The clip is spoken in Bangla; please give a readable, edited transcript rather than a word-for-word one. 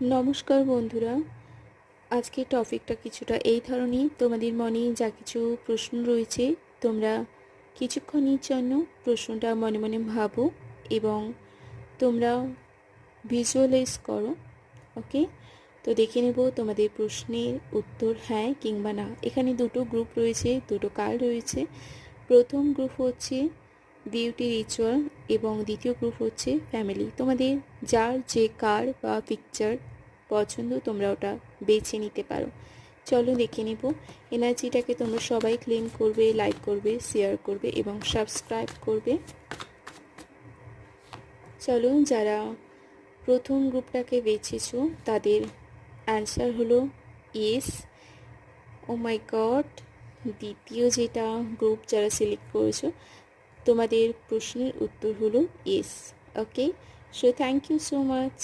নমস্কার বন্ধুরা, আজকের টপিকটা কিছুটা এই ধরনের। তোমাদের মনে যা কিছু প্রশ্ন রয়েছে তোমরা কিছুক্ষণের জন্য প্রশ্নটা মনে মনে ভাবো এবং তোমরা ভিজুয়ালাইজ করো। ওকে, তো দেখে নেব তোমাদের প্রশ্নের উত্তর হ্যাঁ কিংবা না। এখানে দুটো গ্রুপ রয়েছে, দুটো কাল রয়েছে। প্রথম গ্রুপ হচ্ছে বিউটি রিচুয়াল এবং দ্বিতীয় গ্রুপ হচ্ছে ফ্যামিলি। তোমাদের যার যে কার বা পিকচার পছন্দ তোমরা ওটা বেছে নিতে পারো। চলো দেখে নেব। এনার্জিটাকে তোমরা সবাই ক্লেম করবে, লাইক করবে, শেয়ার করবে এবং সাবস্ক্রাইব করবে। চলো, যারা প্রথম গ্রুপটাকে বেছেছো তাদের অ্যান্সার হলো ইয়েস। ও মাই গড, দ্বিতীয় যেটা গ্রুপ যারা সিলেক্ট করেছো তোমাদের প্রশ্নের উত্তর হলো yes. Okay, so thank you so much.